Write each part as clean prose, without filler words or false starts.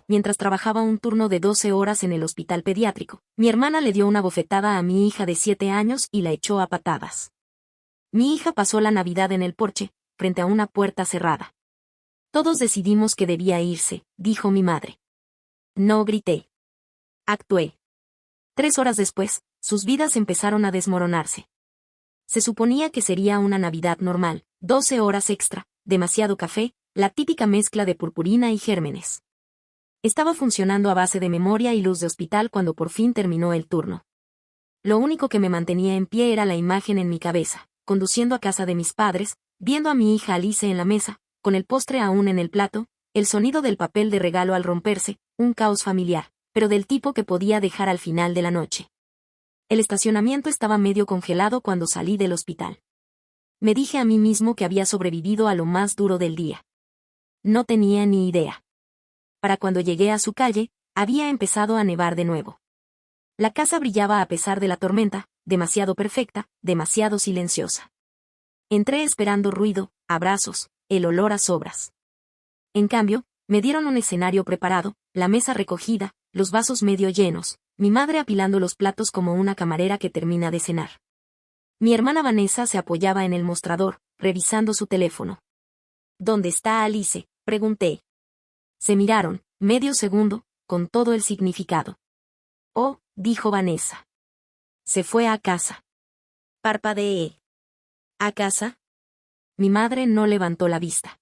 mientras trabajaba un turno de 12 horas en el hospital pediátrico, mi hermana le dio una bofetada a mi hija de 7 años y la echó a patadas. Mi hija pasó la Navidad en el porche, frente a una puerta cerrada. Todos decidimos que debía irse, dijo mi madre. No grité. Actué. 3 horas después, sus vidas empezaron a desmoronarse. Se suponía que sería una Navidad normal, 12 horas extra, demasiado café, la típica mezcla de purpurina y gérmenes. Estaba funcionando a base de memoria y luz de hospital cuando por fin terminó el turno. Lo único que me mantenía en pie era la imagen en mi cabeza, conduciendo a casa de mis padres, viendo a mi hija Alice en la mesa, con el postre aún en el plato, el sonido del papel de regalo al romperse, un caos familiar, pero del tipo que podía dejar al final de la noche. El estacionamiento estaba medio congelado cuando salí del hospital. Me dije a mí mismo que había sobrevivido a lo más duro del día. No tenía ni idea. Para cuando llegué a su calle, había empezado a nevar de nuevo. La casa brillaba a pesar de la tormenta, demasiado perfecta, demasiado silenciosa. Entré esperando ruido, abrazos, el olor a sobras. En cambio, me dieron un escenario preparado, la mesa recogida, los vasos medio llenos, mi madre apilando los platos como una camarera que termina de cenar. Mi hermana Vanessa se apoyaba en el mostrador, revisando su teléfono. ¿Dónde está Alice?, pregunté. Se miraron, medio segundo, con todo el significado. Oh, dijo Vanessa. Se fue a casa. Parpadeé. ¿A casa? Mi madre no levantó la vista.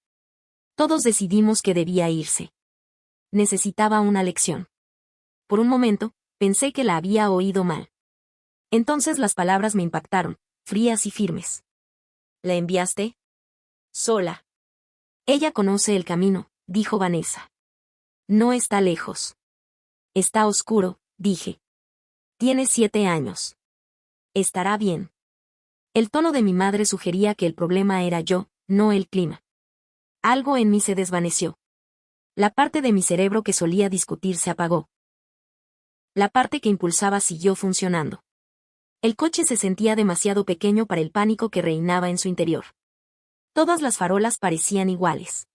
Todos decidimos que debía irse. Necesitaba una lección. Por un momento, pensé que la había oído mal. Entonces las palabras me impactaron, frías y firmes. ¿La enviaste? Sola. Ella conoce el camino, dijo Vanessa. No está lejos. Está oscuro, dije. Tiene 7 años. Estará bien. El tono de mi madre sugería que el problema era yo, no el clima. Algo en mí se desvaneció. La parte de mi cerebro que solía discutir se apagó. La parte que impulsaba siguió funcionando. El coche se sentía demasiado pequeño para el pánico que reinaba en su interior. Todas las farolas parecían iguales.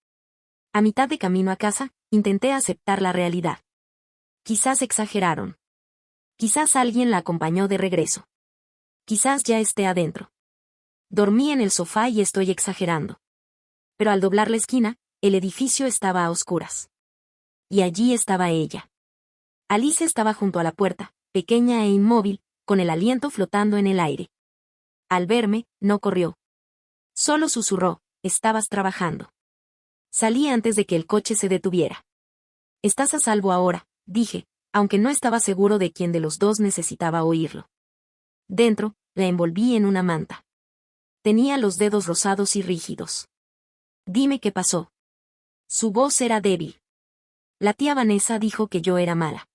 A mitad de camino a casa, intenté aceptar la realidad. Quizás exageraron. Quizás alguien la acompañó de regreso. Quizás ya esté adentro. Dormí en el sofá y estoy exagerando. Pero al doblar la esquina, el edificio estaba a oscuras. Y allí estaba ella. Alice estaba junto a la puerta, pequeña e inmóvil, con el aliento flotando en el aire. Al verme, no corrió. Solo susurró, «Estabas trabajando». Salí antes de que el coche se detuviera. «Estás a salvo ahora», dije, aunque no estaba seguro de quién de los dos necesitaba oírlo. Dentro, la envolví en una manta. Tenía los dedos rosados y rígidos. «Dime qué pasó». Su voz era débil. La tía Vanessa dijo que yo era mala.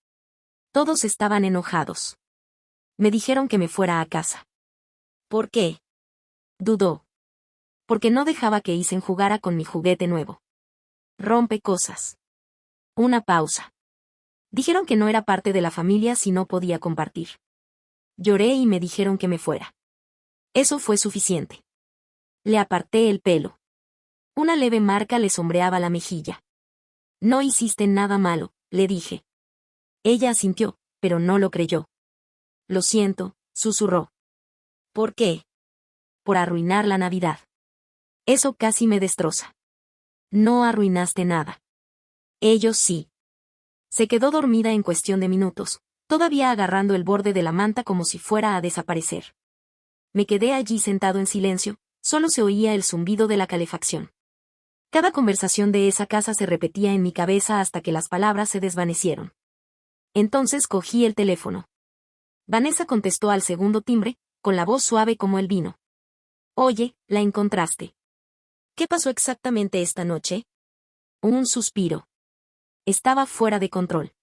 Todos estaban enojados. Me dijeron que me fuera a casa. ¿Por qué? Dudó. Porque no dejaba que Isen jugara con mi juguete nuevo. Rompe cosas. Una pausa. Dijeron que no era parte de la familia si no podía compartir. Lloré y me dijeron que me fuera. Eso fue suficiente. Le aparté el pelo. Una leve marca le sombreaba la mejilla. No hiciste nada malo, le dije. Ella asintió, pero no lo creyó. Lo siento, susurró. ¿Por qué? Por arruinar la Navidad. Eso casi me destroza. No arruinaste nada. Ellos sí. Se quedó dormida en cuestión de minutos, todavía agarrando el borde de la manta como si fuera a desaparecer. Me quedé allí sentado en silencio, solo se oía el zumbido de la calefacción. Cada conversación de esa casa se repetía en mi cabeza hasta que las palabras se desvanecieron. Entonces cogí el teléfono. Vanessa contestó al segundo timbre, con la voz suave como el vino. Oye, la encontraste. ¿Qué pasó exactamente esta noche? Un suspiro. Estaba fuera de control.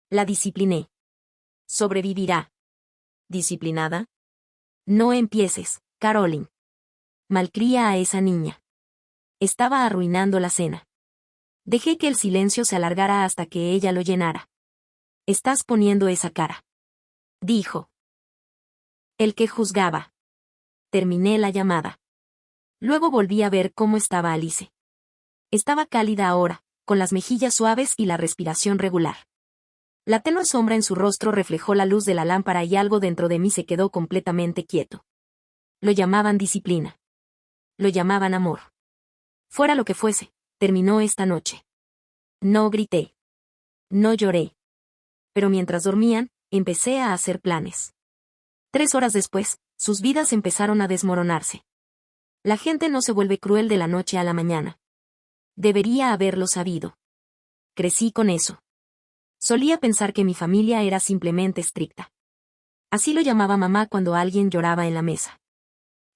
La discipliné. Sobrevivirá. ¿Disciplinada? No empieces, Caroline. Malcría a esa niña. Estaba arruinando la cena. Dejé que el silencio se alargara hasta que ella lo llenara. Estás poniendo esa cara. Dijo. El que juzgaba. Terminé la llamada. Luego volví a ver cómo estaba Alice. Estaba cálida ahora, con las mejillas suaves y la respiración regular. La tenue sombra en su rostro reflejó la luz de la lámpara y algo dentro de mí se quedó completamente quieto. Lo llamaban disciplina. Lo llamaban amor. Fuera lo que fuese, terminó esta noche. No grité. No lloré. Pero mientras dormían, empecé a hacer planes. 3 horas después, sus vidas empezaron a desmoronarse. La gente no se vuelve cruel de la noche a la mañana. Debería haberlo sabido. Crecí con eso. Solía pensar que mi familia era simplemente estricta. Así lo llamaba mamá cuando alguien lloraba en la mesa.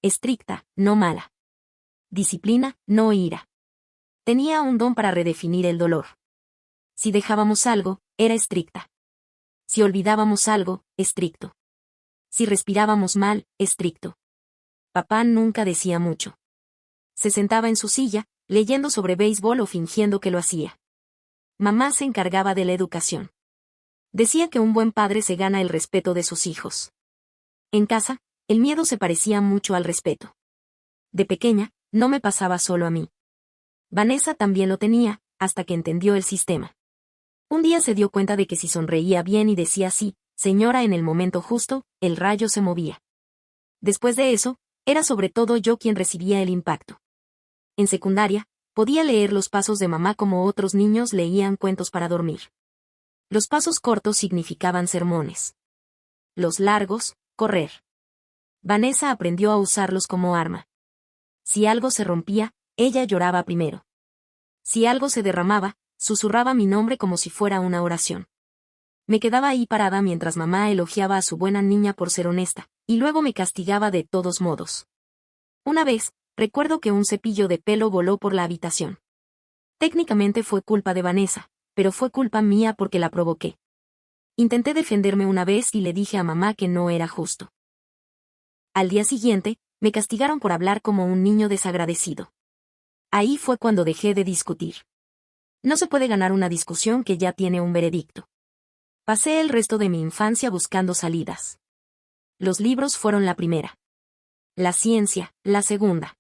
Estricta, no mala. Disciplina, no ira. Tenía un don para redefinir el dolor. Si dejábamos algo, era estricta. Si olvidábamos algo, estricto. Si respirábamos mal, estricto. Papá nunca decía mucho. Se sentaba en su silla, leyendo sobre béisbol o fingiendo que lo hacía. Mamá se encargaba de la educación. Decía que un buen padre se gana el respeto de sus hijos. En casa, el miedo se parecía mucho al respeto. De pequeña, no me pasaba solo a mí. Vanessa también lo tenía, hasta que entendió el sistema. Un día se dio cuenta de que si sonreía bien y decía sí, señora en el momento justo, el rayo se movía. Después de eso, era sobre todo yo quien recibía el impacto. En secundaria, podía leer los pasos de mamá como otros niños leían cuentos para dormir. Los pasos cortos significaban sermones. Los largos, correr. Vanessa aprendió a usarlos como arma. Si algo se rompía, ella lloraba primero. Si algo se derramaba, susurraba mi nombre como si fuera una oración. Me quedaba ahí parada mientras mamá elogiaba a su buena niña por ser honesta, y luego me castigaba de todos modos. Una vez, recuerdo que un cepillo de pelo voló por la habitación. Técnicamente fue culpa de Vanessa, pero fue culpa mía porque la provoqué. Intenté defenderme una vez y le dije a mamá que no era justo. Al día siguiente, me castigaron por hablar como un niño desagradecido. Ahí fue cuando dejé de discutir. No se puede ganar una discusión que ya tiene un veredicto. Pasé el resto de mi infancia buscando salidas. Los libros fueron la primera. La ciencia, la segunda.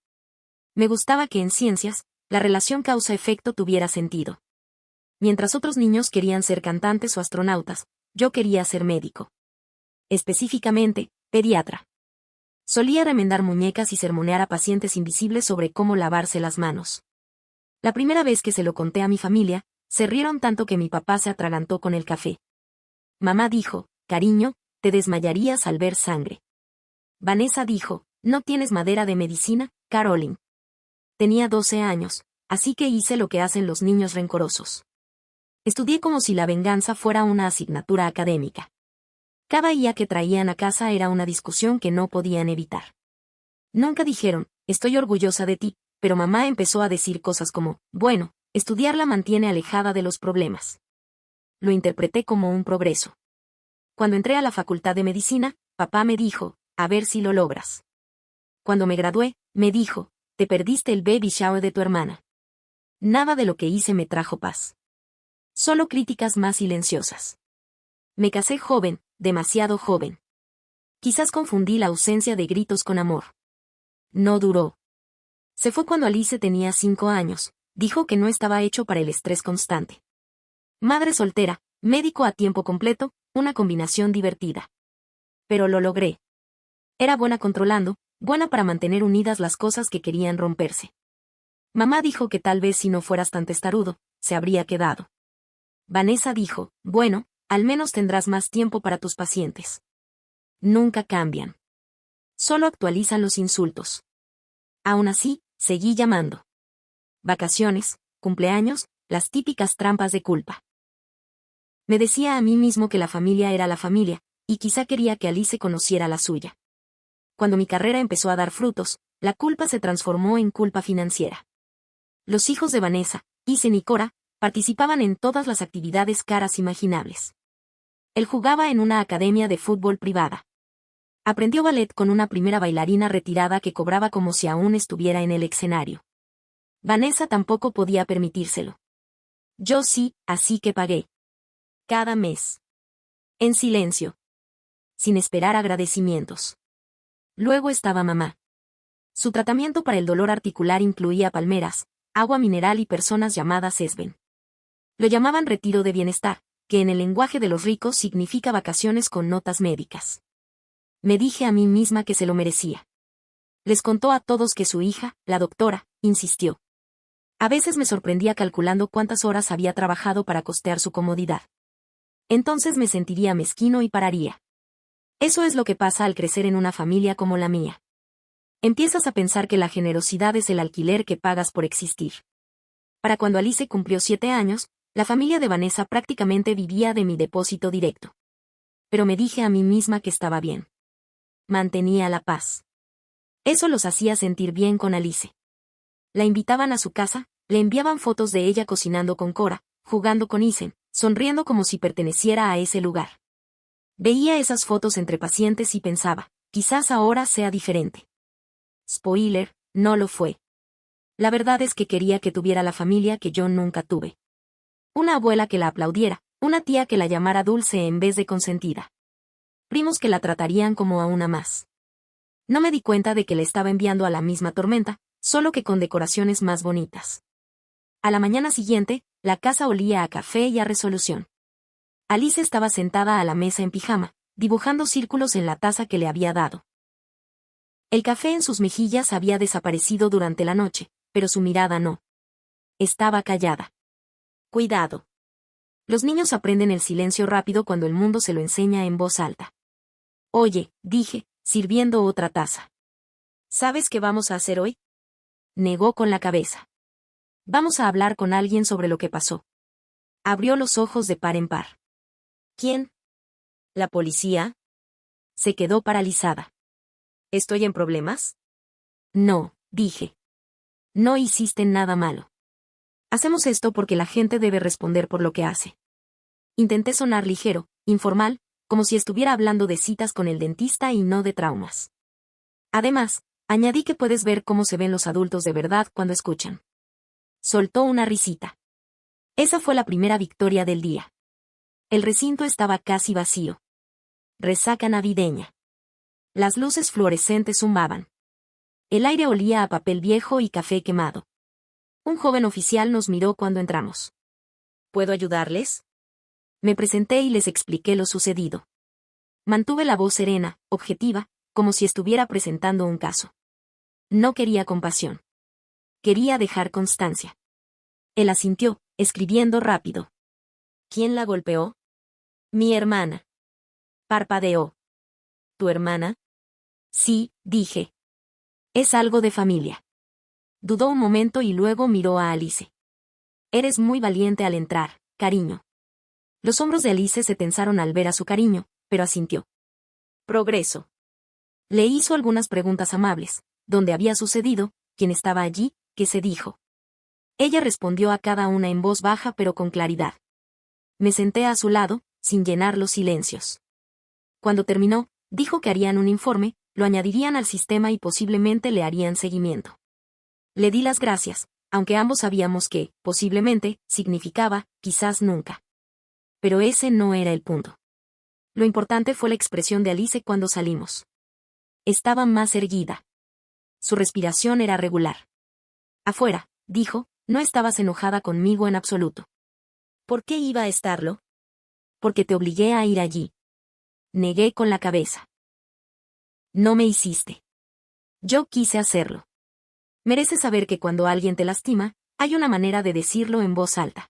Me gustaba que en ciencias, la relación causa-efecto tuviera sentido. Mientras otros niños querían ser cantantes o astronautas, yo quería ser médico. Específicamente, pediatra. Solía remendar muñecas y sermonear a pacientes invisibles sobre cómo lavarse las manos. La primera vez que se lo conté a mi familia, se rieron tanto que mi papá se atragantó con el café. Mamá dijo, cariño, te desmayarías al ver sangre. Vanessa dijo, no tienes madera de medicina, Caroline. Tenía 12 años, así que hice lo que hacen los niños rencorosos. Estudié como si la venganza fuera una asignatura académica. Cada día que traían a casa era una discusión que no podían evitar. Nunca dijeron, estoy orgullosa de ti, pero mamá empezó a decir cosas como, bueno, estudiar la mantiene alejada de los problemas. Lo interpreté como un progreso. Cuando entré a la facultad de medicina, papá me dijo, a ver si lo logras. Cuando me gradué, me dijo, te perdiste el baby shower de tu hermana. Nada de lo que hice me trajo paz. Solo críticas más silenciosas. Me casé joven, demasiado joven. Quizás confundí la ausencia de gritos con amor. No duró. Se fue cuando Alice tenía 5 años, dijo que no estaba hecho para el estrés constante. Madre soltera, médico a tiempo completo, una combinación divertida. Pero lo logré. Era buena controlando, buena para mantener unidas las cosas que querían romperse. Mamá dijo que tal vez si no fueras tan testarudo, se habría quedado. Vanessa dijo, bueno, al menos tendrás más tiempo para tus pacientes. Nunca cambian. Solo actualizan los insultos. Aún así, seguí llamando. Vacaciones, cumpleaños, las típicas trampas de culpa. Me decía a mí mismo que la familia era la familia, y quizá quería que Alice conociera la suya. Cuando mi carrera empezó a dar frutos, la culpa se transformó en culpa financiera. Los hijos de Vanessa, Isen y Cora, participaban en todas las actividades caras imaginables. Él jugaba en una academia de fútbol privada. Aprendió ballet con una primera bailarina retirada que cobraba como si aún estuviera en el escenario. Vanessa tampoco podía permitírselo. Yo sí, así que pagué. Cada mes. En silencio. Sin esperar agradecimientos. Luego estaba mamá. Su tratamiento para el dolor articular incluía palmeras, agua mineral y personas llamadas Esben. Lo llamaban retiro de bienestar, que en el lenguaje de los ricos significa vacaciones con notas médicas. Me dije a mí misma que se lo merecía. Les contó a todos que su hija, la doctora, insistió. A veces me sorprendía calculando cuántas horas había trabajado para costear su comodidad. Entonces me sentiría mezquino y pararía. Eso es lo que pasa al crecer en una familia como la mía. Empiezas a pensar que la generosidad es el alquiler que pagas por existir. Para cuando Alice cumplió 7 años, la familia de Vanessa prácticamente vivía de mi depósito directo. Pero me dije a mí misma que estaba bien. Mantenía la paz. Eso los hacía sentir bien con Alice. La invitaban a su casa, le enviaban fotos de ella cocinando con Cora, jugando con Isen, sonriendo como si perteneciera a ese lugar. Veía esas fotos entre pacientes y pensaba, quizás ahora sea diferente. Spoiler, no lo fue. La verdad es que quería que tuviera la familia que yo nunca tuve. Una abuela que la aplaudiera, una tía que la llamara dulce en vez de consentida. Primos que la tratarían como a una más. No me di cuenta de que le estaba enviando a la misma tormenta, solo que con decoraciones más bonitas. A la mañana siguiente, la casa olía a café y a resolución. Alice estaba sentada a la mesa en pijama, dibujando círculos en la taza que le había dado. El café en sus mejillas había desaparecido durante la noche, pero su mirada no. Estaba callada. Cuidado. Los niños aprenden el silencio rápido cuando el mundo se lo enseña en voz alta. Oye, dije, sirviendo otra taza. ¿Sabes qué vamos a hacer hoy? Negó con la cabeza. Vamos a hablar con alguien sobre lo que pasó. Abrió los ojos de par en par. ¿Quién? ¿La policía? Se quedó paralizada. ¿Estoy en problemas? No, dije. No hiciste nada malo. Hacemos esto porque la gente debe responder por lo que hace. Intenté sonar ligero, informal, como si estuviera hablando de citas con el dentista y no de traumas. Además, añadí que puedes ver cómo se ven los adultos de verdad cuando escuchan. Soltó una risita. Esa fue la primera victoria del día. El recinto estaba casi vacío. Resaca navideña. Las luces fluorescentes zumaban. El aire olía a papel viejo y café quemado. Un joven oficial nos miró cuando entramos. ¿Puedo ayudarles? Me presenté y les expliqué lo sucedido. Mantuve la voz serena, objetiva, como si estuviera presentando un caso. No quería compasión. Quería dejar constancia. Él asintió, escribiendo rápido. ¿Quién la golpeó? Mi hermana. Parpadeó. ¿Tu hermana? Sí, dije. Es algo de familia. Dudó un momento y luego miró a Alice. Eres muy valiente al entrar, cariño. Los hombros de Alice se tensaron al ver a su cariño, pero asintió. Progreso. Le hizo algunas preguntas amables, dónde había sucedido, quién estaba allí, qué se dijo. Ella respondió a cada una en voz baja pero con claridad. Me senté a su lado, sin llenar los silencios. Cuando terminó, dijo que harían un informe, lo añadirían al sistema y posiblemente le harían seguimiento. Le di las gracias, aunque ambos sabíamos que, posiblemente, significaba, quizás nunca. Pero ese no era el punto. Lo importante fue la expresión de Alice cuando salimos. Estaba más erguida. Su respiración era regular. Afuera, dijo, no estabas enojada conmigo en absoluto. ¿Por qué iba a estarlo? Porque te obligué a ir allí. Negué con la cabeza. No me hiciste. Yo quise hacerlo. Mereces saber que cuando alguien te lastima, hay una manera de decirlo en voz alta.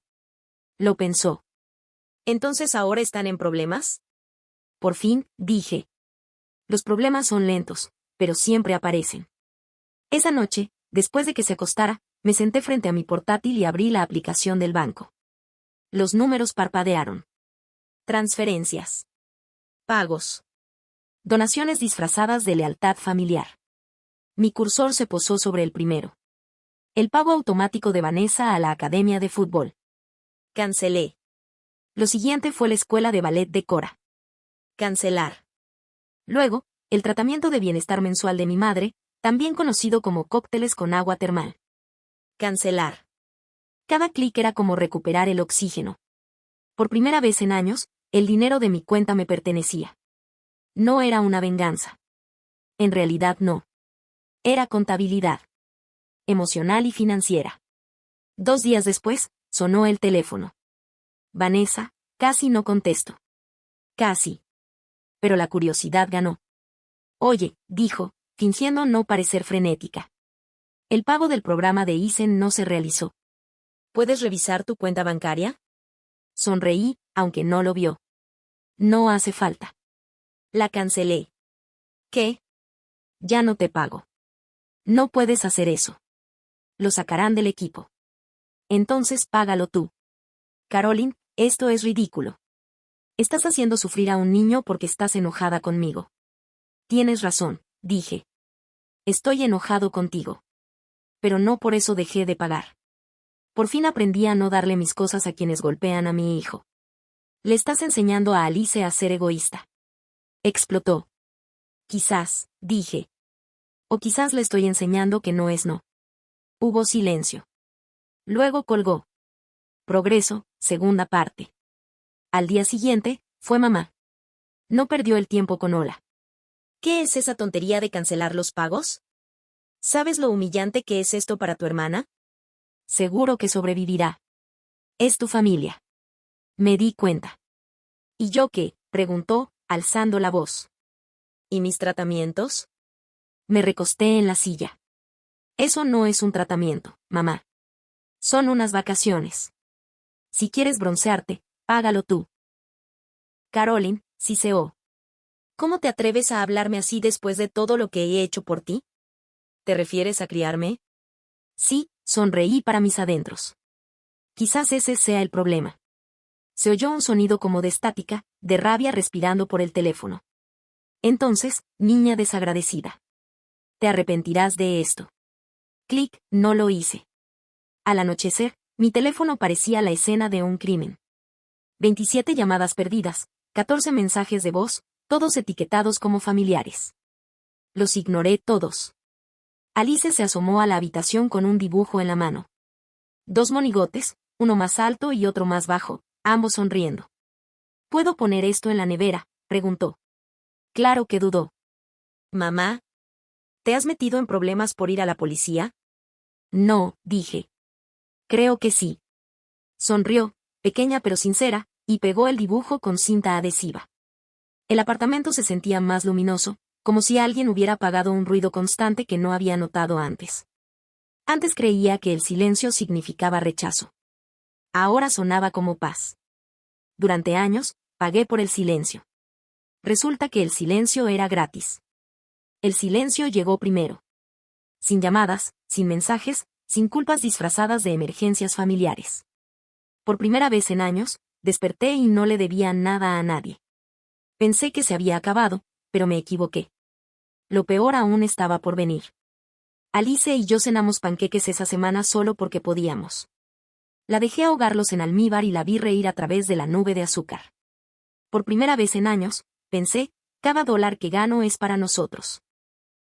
Lo pensó. ¿Entonces ahora están en problemas? Por fin, dije. Los problemas son lentos, pero siempre aparecen. Esa noche, después de que se acostara, me senté frente a mi portátil y abrí la aplicación del banco. Los números parpadearon. Transferencias. Pagos. Donaciones disfrazadas de lealtad familiar. Mi cursor se posó sobre el primero. El pago automático de Vanessa a la academia de fútbol. Cancelé. Lo siguiente fue la escuela de ballet de Cora. Cancelar. Luego, el tratamiento de bienestar mensual de mi madre, también conocido como cócteles con agua termal. Cancelar. Cada clic era como recuperar el oxígeno. Por primera vez en años, el dinero de mi cuenta me pertenecía. No era una venganza. En realidad no. Era contabilidad. Emocional y financiera. 2 días después, sonó el teléfono. Vanessa, casi no contesto. Casi. Pero la curiosidad ganó. Oye, dijo, fingiendo no parecer frenética. El pago del programa de Isen no se realizó. ¿Puedes revisar tu cuenta bancaria? Sonreí, aunque no lo vio. No hace falta. La cancelé. ¿Qué? Ya no te pago. No puedes hacer eso. Lo sacarán del equipo. Entonces págalo tú. Caroline, esto es ridículo. Estás haciendo sufrir a un niño porque estás enojada conmigo. Tienes razón, dije. Estoy enojado contigo. Pero no por eso dejé de pagar. Por fin aprendí a no darle mis cosas a quienes golpean a mi hijo. Le estás enseñando a Alice a ser egoísta. Explotó. Quizás, dije. O quizás le estoy enseñando que no es no. Hubo silencio. Luego colgó. Progreso, segunda parte. Al día siguiente, fue mamá. No perdió el tiempo con Ola. ¿Qué es esa tontería de cancelar los pagos? ¿Sabes lo humillante que es esto para tu hermana? Seguro que sobrevivirá. Es tu familia. Me di cuenta. ¿Y yo qué? Preguntó, alzando la voz. ¿Y mis tratamientos? Me recosté en la silla. Eso no es un tratamiento, mamá. Son unas vacaciones. Si quieres broncearte, págalo tú. Caroline, siseó. ¿Cómo te atreves a hablarme así después de todo lo que he hecho por ti? ¿Te refieres a criarme? Sí, sonreí para mis adentros. Quizás ese sea el problema. Se oyó un sonido como de estática, de rabia respirando por el teléfono. Entonces, niña desagradecida. Te arrepentirás de esto. Clic, no lo hice. Al anochecer, mi teléfono parecía la escena de un crimen. 27 llamadas perdidas, 14 mensajes de voz, todos etiquetados como familiares. Los ignoré todos. Alice se asomó a la habitación con un dibujo en la mano. 2 monigotes, uno más alto y otro más bajo, ambos sonriendo. ¿Puedo poner esto en la nevera?, preguntó. Claro que dudó. Mamá, ¿te has metido en problemas por ir a la policía? No, dije. Creo que sí. Sonrió, pequeña pero sincera, y pegó el dibujo con cinta adhesiva. El apartamento se sentía más luminoso, como si alguien hubiera apagado un ruido constante que no había notado antes. Antes creía que el silencio significaba rechazo. Ahora sonaba como paz. Durante años, pagué por el silencio. Resulta que el silencio era gratis. El silencio llegó primero. Sin llamadas, sin mensajes, sin culpas disfrazadas de emergencias familiares. Por primera vez en años, desperté y no le debía nada a nadie. Pensé que se había acabado, pero me equivoqué. Lo peor aún estaba por venir. Alice y yo cenamos panqueques esa semana solo porque podíamos. La dejé ahogarlos en almíbar y la vi reír a través de la nube de azúcar. Por primera vez en años, pensé, cada dólar que gano es para nosotros.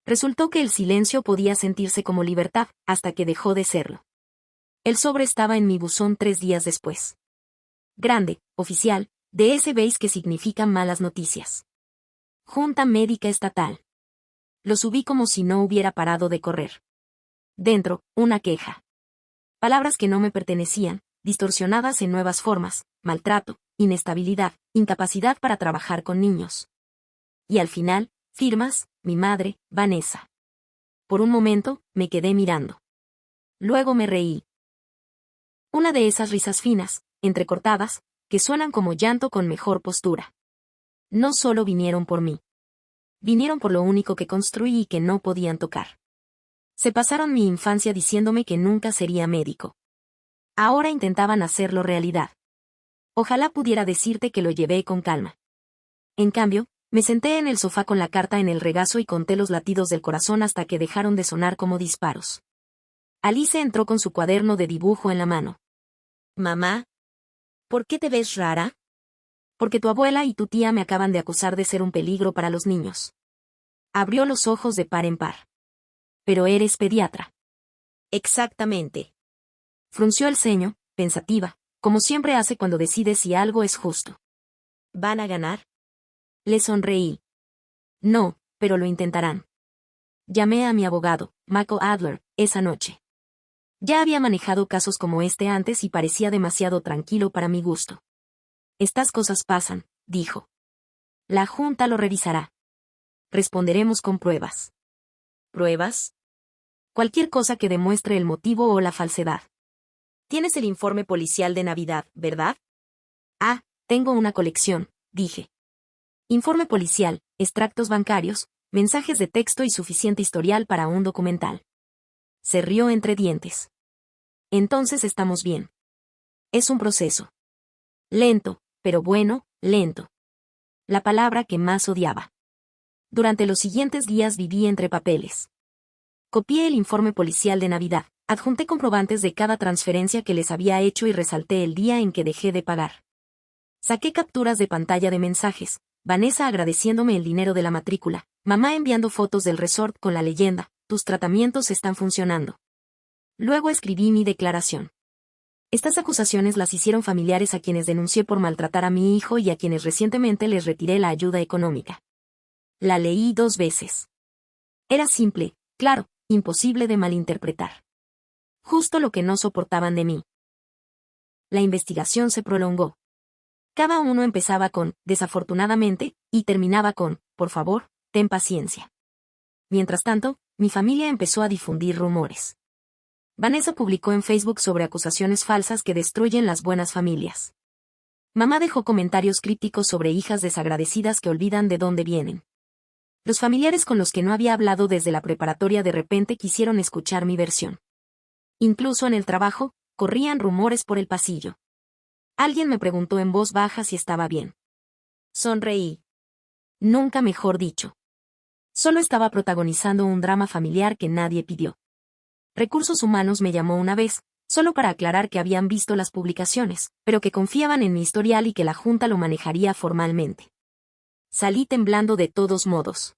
Resultó que el silencio podía sentirse como libertad, hasta que dejó de serlo. El sobre estaba en mi buzón 3 días después. Grande, oficial, de ese beige que significa malas noticias. Junta Médica Estatal. Lo subí como si no hubiera parado de correr. Dentro, una queja. Palabras que no me pertenecían, distorsionadas en nuevas formas, maltrato, inestabilidad, incapacidad para trabajar con niños. Y al final, firmas, mi madre, Vanessa. Por un momento, me quedé mirando. Luego me reí. Una de esas risas finas, entrecortadas, que suenan como llanto con mejor postura. No solo vinieron por mí. Vinieron por lo único que construí y que no podían tocar. Se pasaron mi infancia diciéndome que nunca sería médico. Ahora intentaban hacerlo realidad. Ojalá pudiera decirte que lo llevé con calma. En cambio, me senté en el sofá con la carta en el regazo y conté los latidos del corazón hasta que dejaron de sonar como disparos. Alice entró con su cuaderno de dibujo en la mano. Mamá, ¿por qué te ves rara? Porque tu abuela y tu tía me acaban de acusar de ser un peligro para los niños. Abrió los ojos de par en par. Pero eres pediatra. Exactamente. Frunció el ceño, pensativa, como siempre hace cuando decide si algo es justo. ¿Van a ganar? Le sonreí. No, pero lo intentarán. Llamé a mi abogado, Michael Adler, esa noche. Ya había manejado casos como este antes y parecía demasiado tranquilo para mi gusto. Estas cosas pasan, dijo. La Junta lo revisará. Responderemos con pruebas. ¿Pruebas? Cualquier cosa que demuestre el motivo o la falsedad. Tienes el informe policial de Navidad, ¿verdad? Ah, tengo una colección, dije. Informe policial, extractos bancarios, mensajes de texto y suficiente historial para un documental. Se rió entre dientes. Entonces estamos bien. Es un proceso. Lento, pero bueno, lento. La palabra que más odiaba. Durante los siguientes días viví entre papeles. Copié el informe policial de Navidad, adjunté comprobantes de cada transferencia que les había hecho y resalté el día en que dejé de pagar. Saqué capturas de pantalla de mensajes, Vanessa agradeciéndome el dinero de la matrícula, mamá enviando fotos del resort con la leyenda, tus tratamientos están funcionando. Luego escribí mi declaración. Estas acusaciones las hicieron familiares a quienes denuncié por maltratar a mi hijo y a quienes recientemente les retiré la ayuda económica. La leí 2 veces. Era simple, claro, imposible de malinterpretar. Justo lo que no soportaban de mí. La investigación se prolongó. Cada uno empezaba con, desafortunadamente, y terminaba con, por favor, ten paciencia. Mientras tanto, mi familia empezó a difundir rumores. Vanessa publicó en Facebook sobre acusaciones falsas que destruyen las buenas familias. Mamá dejó comentarios crípticos sobre hijas desagradecidas que olvidan de dónde vienen. Los familiares con los que no había hablado desde la preparatoria de repente quisieron escuchar mi versión. Incluso en el trabajo, corrían rumores por el pasillo. Alguien me preguntó en voz baja si estaba bien. Sonreí. Nunca mejor dicho. Solo estaba protagonizando un drama familiar que nadie pidió. Recursos Humanos me llamó una vez, solo para aclarar que habían visto las publicaciones, pero que confiaban en mi historial y que la Junta lo manejaría formalmente. Salí temblando de todos modos.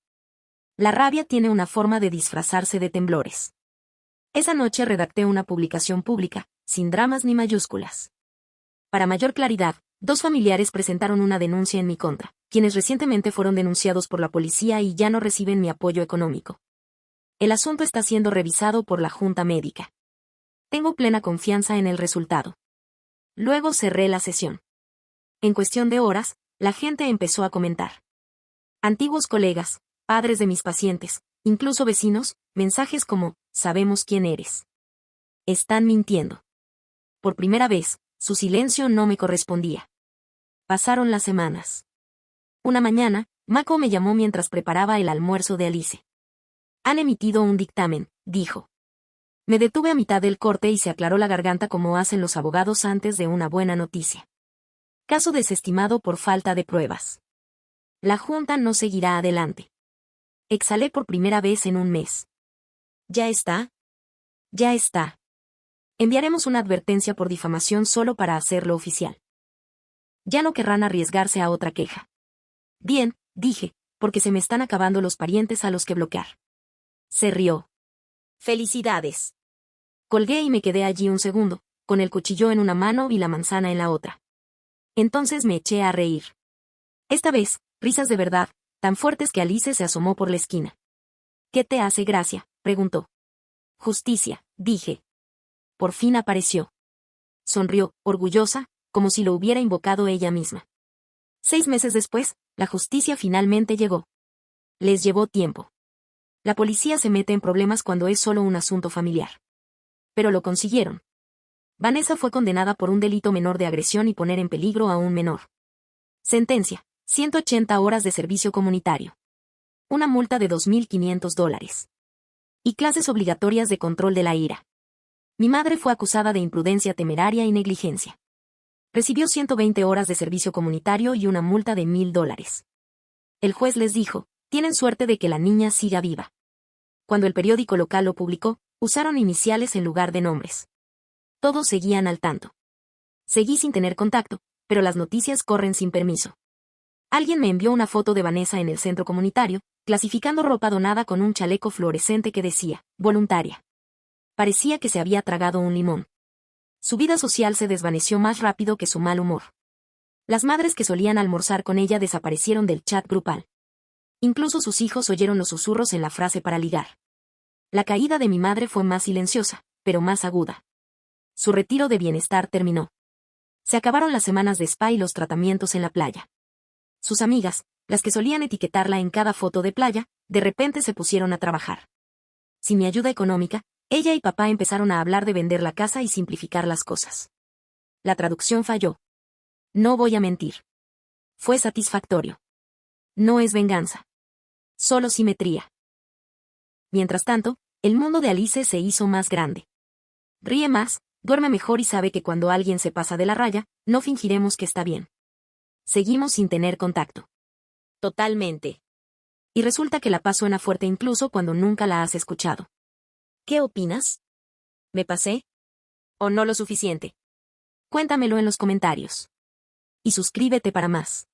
La rabia tiene una forma de disfrazarse de temblores. Esa noche redacté una publicación pública, sin dramas ni mayúsculas. Para mayor claridad, 2 familiares presentaron una denuncia en mi contra, quienes recientemente fueron denunciados por la policía y ya no reciben mi apoyo económico. El asunto está siendo revisado por la Junta Médica. Tengo plena confianza en el resultado. Luego cerré la sesión. En cuestión de horas, la gente empezó a comentar. Antiguos colegas, padres de mis pacientes, incluso vecinos, mensajes como, sabemos quién eres. Están mintiendo. Por primera vez, su silencio no me correspondía. Pasaron las semanas. Una mañana, Mako me llamó mientras preparaba el almuerzo de Alice. Han emitido un dictamen, dijo. Me detuve a mitad del corte y se aclaró la garganta como hacen los abogados antes de una buena noticia. Caso desestimado por falta de pruebas. La Junta no seguirá adelante. Exhalé por primera vez en un mes. ¿Ya está? Ya está. Enviaremos una advertencia por difamación solo para hacerlo oficial. Ya no querrán arriesgarse a otra queja. Bien, dije, porque se me están acabando los parientes a los que bloquear. Se rió. Felicidades. Colgué y me quedé allí un segundo, con el cuchillo en una mano y la manzana en la otra. Entonces me eché a reír. Esta vez, risas de verdad, tan fuertes que Alice se asomó por la esquina. ¿Qué te hace gracia?, preguntó. Justicia, dije. Por fin apareció. Sonrió, orgullosa, como si lo hubiera invocado ella misma. 6 meses después, la justicia finalmente llegó. Les llevó tiempo. La policía se mete en problemas cuando es solo un asunto familiar. Pero lo consiguieron. Vanessa fue condenada por un delito menor de agresión y poner en peligro a un menor. Sentencia: 180 horas de servicio comunitario. Una multa de $2.500. Y clases obligatorias de control de la ira. Mi madre fue acusada de imprudencia temeraria y negligencia. Recibió 120 horas de servicio comunitario y una multa de $1.000. El juez les dijo, tienen suerte de que la niña siga viva. Cuando el periódico local lo publicó, usaron iniciales en lugar de nombres. Todos seguían al tanto. Seguí sin tener contacto, pero las noticias corren sin permiso. Alguien me envió una foto de Vanessa en el centro comunitario, clasificando ropa donada con un chaleco fluorescente que decía, voluntaria. Parecía que se había tragado un limón. Su vida social se desvaneció más rápido que su mal humor. Las madres que solían almorzar con ella desaparecieron del chat grupal. Incluso sus hijos oyeron los susurros en la frase para ligar. La caída de mi madre fue más silenciosa, pero más aguda. Su retiro de bienestar terminó. Se acabaron las semanas de spa y los tratamientos en la playa. Sus amigas, las que solían etiquetarla en cada foto de playa, de repente se pusieron a trabajar. Sin mi ayuda económica, ella y papá empezaron a hablar de vender la casa y simplificar las cosas. La traducción falló. No voy a mentir. Fue satisfactorio. No es venganza. Solo simetría. Mientras tanto, el mundo de Alice se hizo más grande. Ríe más, duerme mejor y sabe que cuando alguien se pasa de la raya, no fingiremos que está bien. Seguimos sin tener contacto. Totalmente. Y resulta que la paz suena fuerte incluso cuando nunca la has escuchado. ¿Qué opinas? ¿Me pasé? ¿O no lo suficiente? Cuéntamelo en los comentarios. Y suscríbete para más.